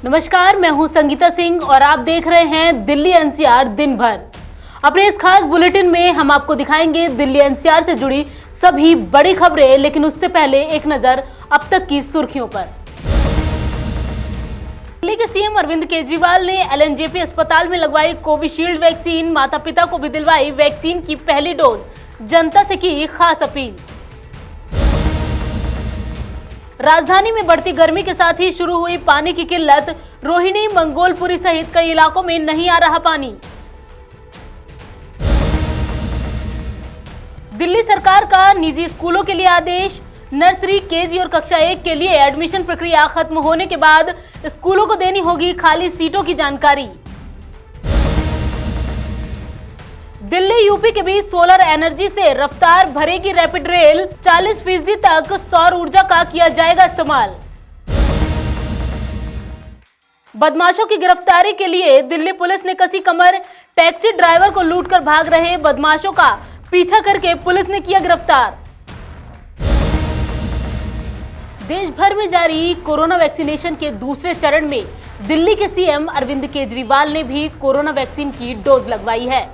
नमस्कार, मैं हूं संगीता सिंह और आप देख रहे हैं दिल्ली एनसीआर दिन भर। अपने इस खास बुलेटिन में हम आपको दिखाएंगे दिल्ली एनसीआर से जुड़ी सभी बड़ी खबरें, लेकिन उससे पहले एक नजर अब तक की सुर्खियों पर। दिल्ली के सीएम अरविंद केजरीवाल ने एलएनजेपी अस्पताल में लगवाई कोविशील्ड वैक्सीन, माता पिता को भी दिलवाई वैक्सीन की पहली डोज, जनता से की खास अपील। राजधानी में बढ़ती गर्मी के साथ ही शुरू हुई पानी की किल्लत, रोहिणी, मंगोलपुरी सहित कई इलाकों में नहीं आ रहा पानी। दिल्ली सरकार का निजी स्कूलों के लिए आदेश, नर्सरी, केजी और कक्षा 1 के लिए एडमिशन प्रक्रिया खत्म होने के बाद स्कूलों को देनी होगी खाली सीटों की जानकारी। दिल्ली यूपी के बीच सोलर एनर्जी से रफ्तार भरेगी रैपिड रेल, 40% तक सौर ऊर्जा का किया जाएगा इस्तेमाल। बदमाशों की गिरफ्तारी के लिए दिल्ली पुलिस ने कसी कमर, टैक्सी ड्राइवर को लूटकर भाग रहे बदमाशों का पीछा करके पुलिस ने किया गिरफ्तार। देश भर में जारी कोरोना वैक्सीनेशन के दूसरे चरण में दिल्ली के सीएम अरविंद केजरीवाल ने भी कोरोना वैक्सीन की डोज लगवाई है।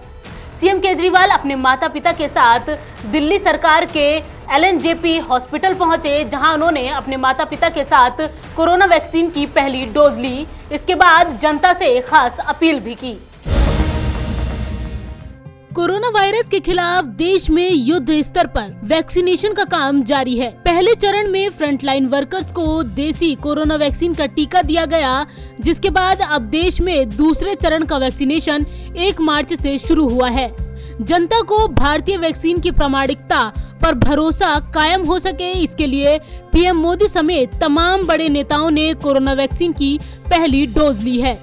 सीएम केजरीवाल अपने माता पिता के साथ दिल्ली सरकार के एलएनजेपी हॉस्पिटल पहुंचे, जहां उन्होंने अपने माता पिता के साथ कोरोना वैक्सीन की पहली डोज ली। इसके बाद जनता से खास अपील भी की। कोरोना वायरस के खिलाफ देश में युद्ध स्तर पर वैक्सीनेशन का काम जारी है। पहले चरण में फ्रंटलाइन वर्कर्स को देसी कोरोना वैक्सीन का टीका दिया गया, जिसके बाद अब देश में दूसरे चरण का वैक्सीनेशन 1 मार्च से शुरू हुआ है। जनता को भारतीय वैक्सीन की प्रामाणिकता पर भरोसा कायम हो सके, इसके लिए पीएम मोदी समेत तमाम बड़े नेताओं ने कोरोना वैक्सीन की पहली डोज ली है।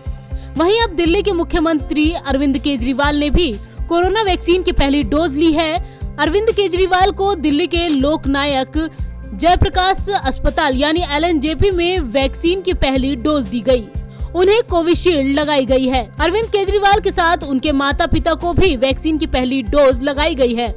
वहीं अब दिल्ली के मुख्यमंत्री अरविंद केजरीवाल ने भी कोरोना वैक्सीन की पहली डोज ली है। अरविंद केजरीवाल को दिल्ली के लोकनायक जयप्रकाश अस्पताल यानी एलएनजेपी में वैक्सीन की पहली डोज दी गई। उन्हें कोविशील्ड लगाई गई है। अरविंद केजरीवाल के साथ उनके माता पिता को भी वैक्सीन की पहली डोज लगाई गई है।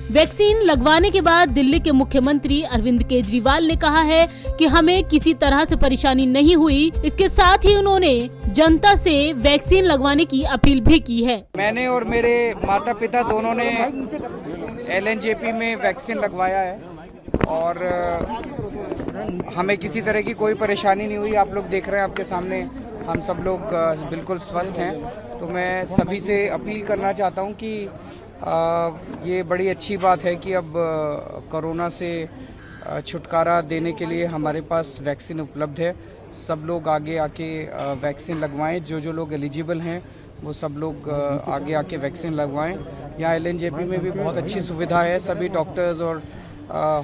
वैक्सीन लगवाने के बाद दिल्ली के मुख्यमंत्री अरविंद केजरीवाल ने कहा है कि हमें किसी तरह से परेशानी नहीं हुई। इसके साथ ही उन्होंने जनता से वैक्सीन लगवाने की अपील भी की है। मैंने और मेरे माता पिता दोनों ने एलएनजेपी में वैक्सीन लगवाया है और हमें किसी तरह की कोई परेशानी नहीं हुई। आप लोग देख रहे हैं, आपके सामने हम सब लोग बिल्कुल स्वस्थ हैं। तो मैं सभी से अपील करना चाहता हूं कि ये बड़ी अच्छी बात है कि अब कोरोना से छुटकारा देने के लिए हमारे पास वैक्सीन उपलब्ध है। सब लोग आगे आके वैक्सीन लगवाएं। जो लोग एलिजिबल हैं वो सब लोग आगे आके वैक्सीन लगवाएं। यहाँ एलएनजेपी में भी बहुत अच्छी सुविधा है। सभी डॉक्टर्स और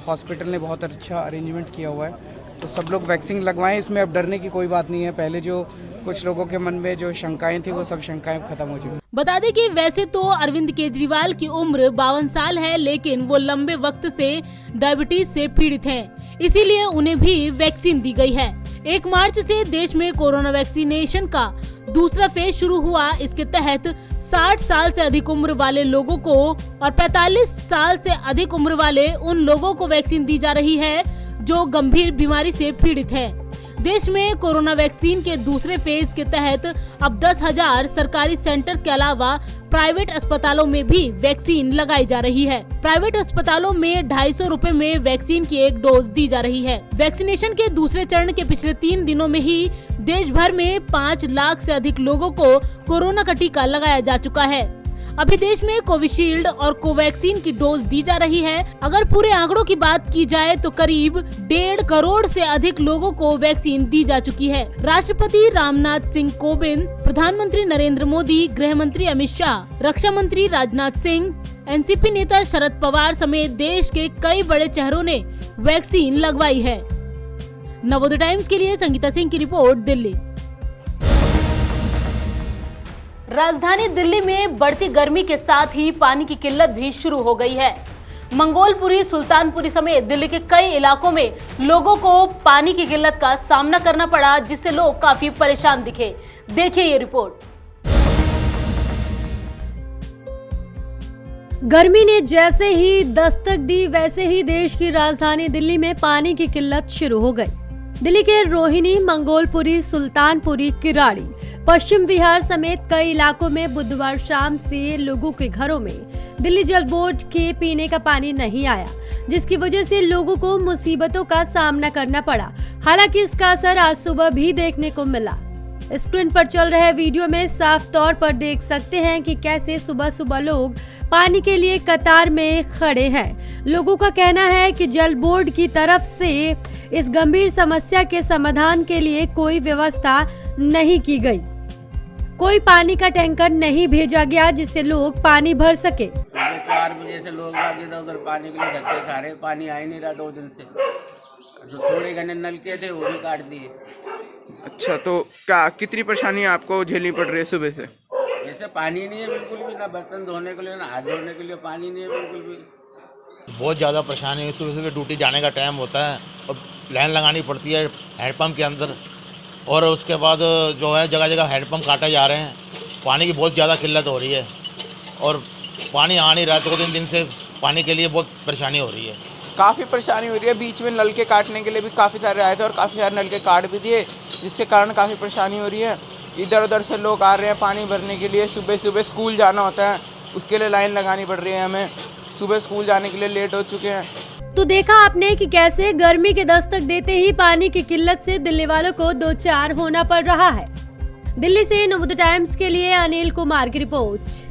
हॉस्पिटल ने बहुत अच्छा अरेंजमेंट किया हुआ है। तो सब लोग वैक्सीन लगवाएं। इसमें अब डरने की कोई बात नहीं है। पहले जो कुछ लोगों के मन में जो शंकाएं थी वो सब शंकाएं खत्म हो चुकी। बता दें कि वैसे तो अरविंद केजरीवाल की उम्र 52 साल है, लेकिन वो लंबे वक्त से डायबिटीज से पीड़ित हैं। इसीलिए उन्हें भी वैक्सीन दी गई है। 1 मार्च से देश में कोरोना वैक्सीनेशन का दूसरा फेज शुरू हुआ। इसके तहत 60 साल से अधिक उम्र वाले लोगों को और 45 साल से अधिक उम्र वाले उन लोगों को वैक्सीन दी जा रही है जो गंभीर बीमारी से पीड़ित है। देश में कोरोना वैक्सीन के दूसरे फेज के तहत अब 10,000 सरकारी सेंटर्स के अलावा प्राइवेट अस्पतालों में भी वैक्सीन लगाई जा रही है। प्राइवेट अस्पतालों में 250 रुपए में वैक्सीन की 1 डोज दी जा रही है। वैक्सीनेशन के दूसरे चरण के पिछले 3 दिनों में ही देश भर में 5 लाख से अधिक लोगों को कोरोना का टीका लगाया जा चुका है। अभी देश में कोविशील्ड और कोवैक्सीन की डोज दी जा रही है। अगर पूरे आंकड़ों की बात की जाए तो करीब 1.5 करोड़ से अधिक लोगों को वैक्सीन दी जा चुकी है। राष्ट्रपति रामनाथ सिंह कोविंद, प्रधानमंत्री नरेंद्र मोदी, गृह मंत्री अमित शाह, रक्षा मंत्री राजनाथ सिंह, एनसीपी नेता शरद पवार समेत देश के कई बड़े चेहरों ने वैक्सीन लगवाई है। नवोदय टाइम्स के लिए संगीता सिंह की रिपोर्ट, दिल्ली। राजधानी दिल्ली में बढ़ती गर्मी के साथ ही पानी की किल्लत भी शुरू हो गई है। मंगोलपुरी, सुल्तानपुरी समेत दिल्ली के कई इलाकों में लोगों को पानी की किल्लत का सामना करना पड़ा, जिससे लोग काफी परेशान दिखे। देखिए ये रिपोर्ट। गर्मी ने जैसे ही दस्तक दी, वैसे ही देश की राजधानी दिल्ली में पानी की किल्लत शुरू हो गई। दिल्ली के रोहिणी, मंगोलपुरी, सुल्तानपुरी, किराड़ी, पश्चिम विहार समेत कई इलाकों में बुधवार शाम से लोगों के घरों में दिल्ली जल बोर्ड के पीने का पानी नहीं आया, जिसकी वजह से लोगों को मुसीबतों का सामना करना पड़ा। हालांकि इसका असर आज सुबह भी देखने को मिला। स्क्रीन पर चल रहे वीडियो में साफ तौर पर देख सकते हैं कि कैसे सुबह सुबह लोग पानी के लिए कतार में खड़े हैं। लोगों का कहना है कि जल बोर्ड की तरफ से इस गंभीर समस्या के समाधान के लिए कोई व्यवस्था नहीं की गई। कोई पानी का टैंकर नहीं भेजा गया जिससे लोग पानी भर सके। 4 बजे से लोग इधर उधर पानी के लिए धक्के खा रहे, पानी आ ही नहीं रहा 2 दिन से। जो थोड़े घने नलके थे वो भी काट दिए। अच्छा, तो क्या कितनी परेशानी आपको झेलनी पड़ रही है सुबह से? ऐसे पानी नहीं है बिल्कुल भी, ना बर्तन धोने के लिए ना हाथ धोने के लिए पानी नहीं है बिल्कुल भी। बहुत ज़्यादा परेशानी है। सुबह सुबह ड्यूटी जाने का टाइम होता है और लाइन लगानी पड़ती है हैंडपम्प के अंदर, और उसके बाद जो है जगह जगह हैंडपम्प काटे जा रहे हैं। पानी की बहुत ज़्यादा किल्लत हो रही है और पानी आ नहीं रहा। 2-3 दिन से पानी के लिए बहुत परेशानी हो रही है। काफ़ी परेशानी हो रही है। बीच में नलके काटने के लिए भी काफ़ी सारे आए थे और काफ़ी सारे नलके काट भी दिए, जिसके कारण काफ़ी परेशानी हो रही है। इधर उधर से लोग आ रहे हैं पानी भरने के लिए। सुबह सुबह स्कूल जाना होता है, उसके लिए लाइन लगानी पड़ रही है हमें। सुबह स्कूल जाने के लिए लेट हो चुके हैं। तो देखा आपने कि कैसे गर्मी के दस्तक देते ही पानी की किल्लत से दिल्ली वालों को 2-4 होना पड़ रहा है। दिल्ली से नवोदय टाइम्स के लिए अनिल कुमार की रिपोर्ट।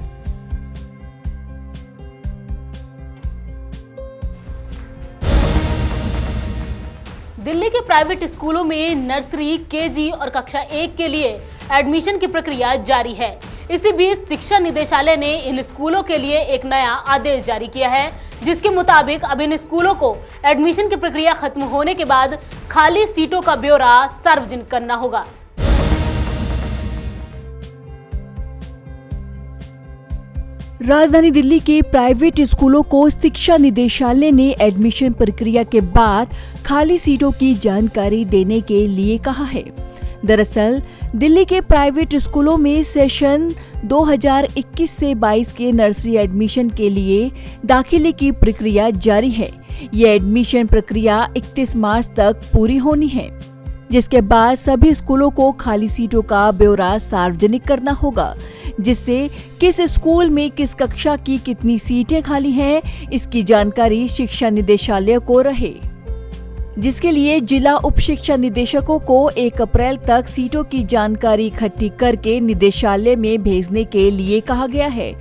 दिल्ली के प्राइवेट स्कूलों में नर्सरी, केजी और कक्षा 1 के लिए एडमिशन की प्रक्रिया जारी है। इसी बीच शिक्षा निदेशालय ने इन स्कूलों के लिए एक नया आदेश जारी किया है, जिसके मुताबिक अब इन स्कूलों को एडमिशन की प्रक्रिया खत्म होने के बाद खाली सीटों का ब्यौरा सार्वजनिक करना होगा। राजधानी दिल्ली के प्राइवेट स्कूलों को शिक्षा निदेशालय ने एडमिशन प्रक्रिया के बाद खाली सीटों की जानकारी देने के लिए कहा है। दरअसल दिल्ली के प्राइवेट स्कूलों में सेशन 2021 से 22 के नर्सरी एडमिशन के लिए दाखिले की प्रक्रिया जारी है। ये एडमिशन प्रक्रिया 31 मार्च तक पूरी होनी है, जिसके बाद सभी स्कूलों को खाली सीटों का ब्यौरा सार्वजनिक करना होगा, जिससे किस स्कूल में किस कक्षा की कितनी सीटें खाली हैं, इसकी जानकारी शिक्षा निदेशालय को रहे, जिसके लिए जिला उप शिक्षा निदेशकों को 1 अप्रैल तक सीटों की जानकारी इकट्ठी करके निदेशालय में भेजने के लिए कहा गया है,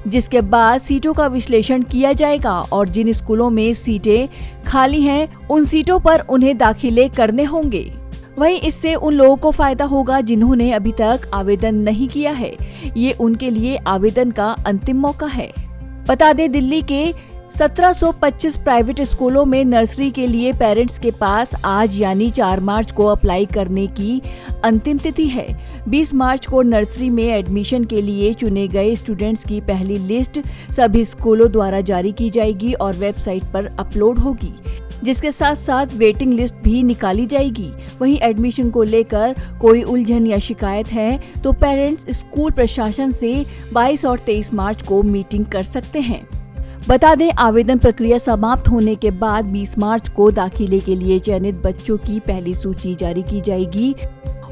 जिसके बाद सीटों का विश्लेषण किया जाएगा और जिन स्कूलों में सीटें खाली हैं उन सीटों पर उन्हें दाखिले करने होंगे। वहीं इससे उन लोगों को फायदा होगा जिन्होंने अभी तक आवेदन नहीं किया है। ये उनके लिए आवेदन का अंतिम मौका है। बता दें, दिल्ली के 1725 प्राइवेट स्कूलों में नर्सरी के लिए पेरेंट्स के पास आज यानी 4 मार्च को अप्लाई करने की अंतिम तिथि है। 20 मार्च को नर्सरी में एडमिशन के लिए चुने गए स्टूडेंट्स की पहली लिस्ट सभी स्कूलों द्वारा जारी की जाएगी और वेबसाइट पर अपलोड होगी, जिसके साथ साथ वेटिंग लिस्ट भी निकाली जाएगी। वहीं एडमिशन को लेकर कोई उलझन या शिकायत है तो पेरेंट्स स्कूल प्रशासन से 22 और 23 मार्च को मीटिंग कर सकते हैं। बता दें, आवेदन प्रक्रिया समाप्त होने के बाद 20 मार्च को दाखिले के लिए चयनित बच्चों की पहली सूची जारी की जाएगी।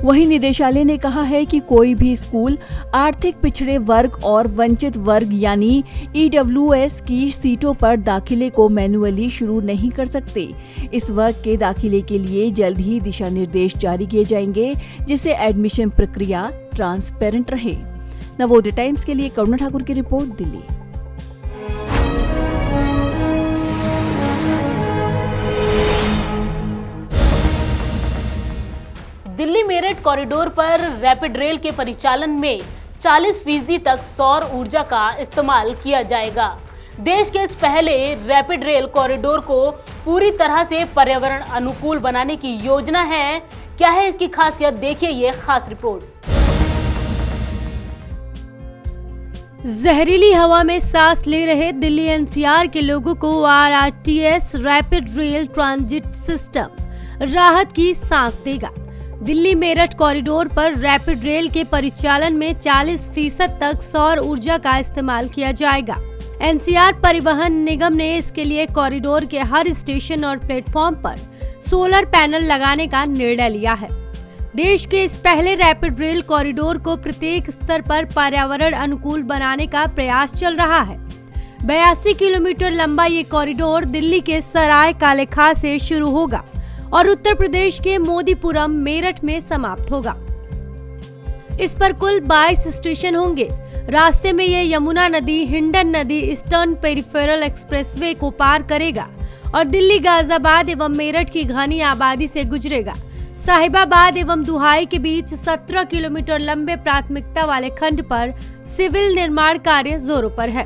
वहीं निदेशालय ने कहा है कि कोई भी स्कूल आर्थिक पिछड़े वर्ग और वंचित वर्ग यानी EWS की सीटों पर दाखिले को मैन्युअली शुरू नहीं कर सकते। इस वर्ग के दाखिले के लिए जल्द ही दिशा निर्देश जारी किए जाएंगे, जिससे एडमिशन प्रक्रिया ट्रांसपेरेंट रहे। नवोदय टाइम्स के लिए करुणा ठाकुर की रिपोर्ट, दिल्ली। दिल्ली मेरठ कॉरिडोर पर रैपिड रेल के परिचालन में 40% तक सौर ऊर्जा का इस्तेमाल किया जाएगा। देश के इस पहले रैपिड रेल कॉरिडोर को पूरी तरह से पर्यावरण अनुकूल बनाने की योजना है। क्या है इसकी खासियत, देखिए ये खास रिपोर्ट। जहरीली हवा में सांस ले रहे दिल्ली NCR के लोगों को RRTS rapid rail transit system राहत की सांस देगा। दिल्ली मेरठ कॉरिडोर पर रैपिड रेल के परिचालन में 40% तक सौर ऊर्जा का इस्तेमाल किया जाएगा। NCR परिवहन निगम ने इसके लिए कॉरिडोर के हर स्टेशन और प्लेटफॉर्म पर सोलर पैनल लगाने का निर्णय लिया है। देश के इस पहले रैपिड रेल कॉरिडोर को प्रत्येक स्तर पर पर्यावरण अनुकूल बनाने का प्रयास चल रहा है। 82 किलोमीटर लंबा ये कॉरिडोर दिल्ली के सराय काले खां से शुरू होगा और उत्तर प्रदेश के मोदीपुरम मेरठ में समाप्त होगा। इस पर कुल 22 स्टेशन होंगे। रास्ते में ये यमुना नदी, हिंडन नदी, ईस्टर्न पेरिफेरल एक्सप्रेसवे को पार करेगा और दिल्ली गाजियाबाद एवं मेरठ की घनी आबादी से गुजरेगा। साहिबाबाद एवं दुहाई के बीच 17 किलोमीटर लंबे प्राथमिकता वाले खंड पर सिविल निर्माण कार्य जोरों पर है।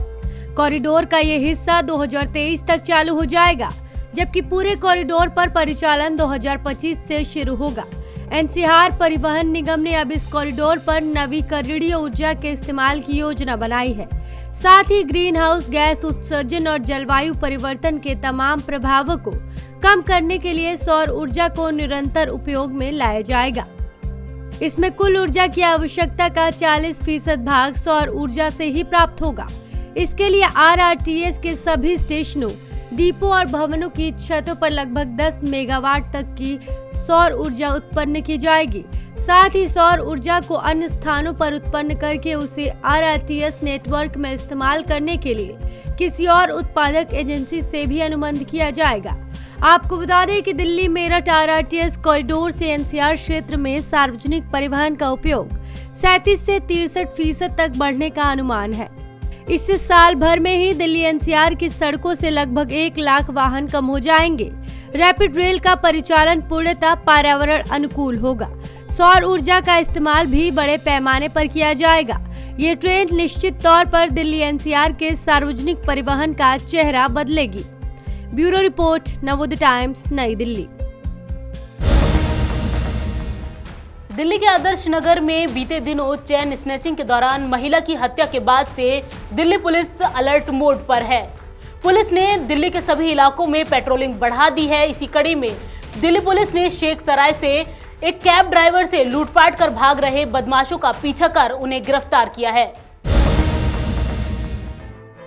कॉरिडोर का ये हिस्सा 2023 तक चालू हो जाएगा, जबकि पूरे कॉरिडोर पर परिचालन 2025 से शुरू होगा। एनसीआर परिवहन निगम ने अब इस कॉरिडोर पर नवीकरणीय ऊर्जा के इस्तेमाल की योजना बनाई है। साथ ही ग्रीन हाउस गैस उत्सर्जन और जलवायु परिवर्तन के तमाम प्रभावों को कम करने के लिए सौर ऊर्जा को निरंतर उपयोग में लाया जाएगा। इसमें कुल ऊर्जा की आवश्यकता का 40% भाग सौर ऊर्जा से ही प्राप्त होगा। इसके लिए आरआरटीएस के सभी स्टेशनों, डिपो और भवनों की छतों पर लगभग 10 मेगावाट तक की सौर ऊर्जा उत्पन्न की जाएगी। साथ ही सौर ऊर्जा को अन्य स्थानों पर उत्पन्न करके उसे आरआरटीएस नेटवर्क में इस्तेमाल करने के लिए किसी और उत्पादक एजेंसी से भी अनुबंध किया जाएगा। आपको बता दें कि दिल्ली मेरठ आरआरटीएस कॉरिडोर से एनसीआर क्षेत्र में सार्वजनिक परिवहन का उपयोग 37 से 63% तक बढ़ने का अनुमान है। इससे साल भर में ही दिल्ली एनसीआर की सड़कों से लगभग 1 लाख वाहन कम हो जाएंगे। रैपिड रेल का परिचालन पूर्णतः पर्यावरण अनुकूल होगा। सौर ऊर्जा का इस्तेमाल भी बड़े पैमाने पर किया जाएगा। ये ट्रेन निश्चित तौर पर दिल्ली एनसीआर के सार्वजनिक परिवहन का चेहरा बदलेगी। ब्यूरो रिपोर्ट, नवोदय टाइम्स, नई दिल्ली। दिल्ली के आदर्श नगर में बीते दिनों चेन स्नैचिंग के दौरान महिला की हत्या के बाद से दिल्ली पुलिस अलर्ट मोड पर है। पुलिस ने दिल्ली के सभी इलाकों में पेट्रोलिंग बढ़ा दी है। इसी कड़ी में दिल्ली पुलिस ने शेख सराय से एक कैब ड्राइवर से लूटपाट कर भाग रहे बदमाशों का पीछा कर उन्हें गिरफ्तार किया है।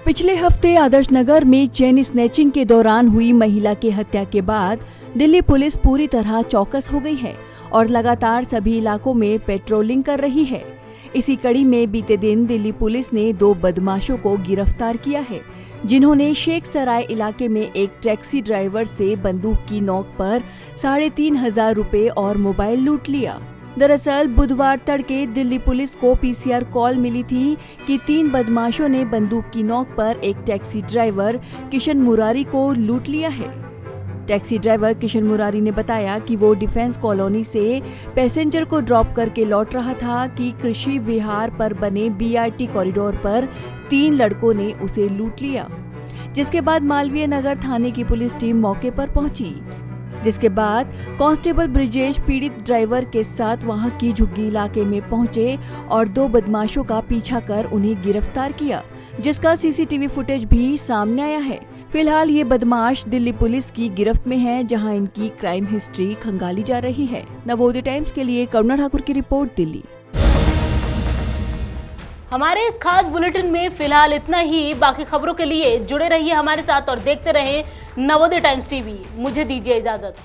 पिछले हफ्ते आदर्श नगर में चेन स्नैचिंग के दौरान हुई महिला की हत्या के बाद दिल्ली पुलिस पूरी तरह चौकस हो गई है और लगातार सभी इलाकों में पेट्रोलिंग कर रही है। इसी कड़ी में बीते दिन दिल्ली पुलिस ने 2 बदमाशों को गिरफ्तार किया है, जिन्होंने शेख सराय इलाके में एक टैक्सी ड्राइवर से बंदूक की नोक पर 3,500 रुपए और मोबाइल लूट लिया। दरअसल बुधवार तड़के दिल्ली पुलिस को पीसीआर कॉल मिली थी कि 3 बदमाशों ने बंदूक की नोक पर एक टैक्सी ड्राइवर किशन मुरारी को लूट लिया है। टैक्सी ड्राइवर किशन मुरारी ने बताया कि वो डिफेंस कॉलोनी से पैसेंजर को ड्रॉप करके लौट रहा था कि कृषि विहार पर बने बीआरटी कॉरिडोर पर 3 लड़कों ने उसे लूट लिया, जिसके बाद मालवीय नगर थाने की पुलिस टीम मौके पर पहुंची, जिसके बाद कांस्टेबल ब्रिजेश पीड़ित ड्राइवर के साथ वहां की झुग्गी इलाके में पहुंचे और 2 बदमाशों का पीछा कर उन्हें गिरफ्तार किया, जिसका सीसीटीवी फुटेज भी सामने आया है। फिलहाल ये बदमाश दिल्ली पुलिस की गिरफ्त में हैं, जहां इनकी क्राइम हिस्ट्री खंगाली जा रही है। नवोदय टाइम्स के लिए करुणा ठाकुर की रिपोर्ट, दिल्ली। हमारे इस खास बुलेटिन में फिलहाल इतना ही। बाकी खबरों के लिए जुड़े रहिए हमारे साथ और देखते रहें नवोदय टाइम्स टीवी। मुझे दीजिए इजाजत।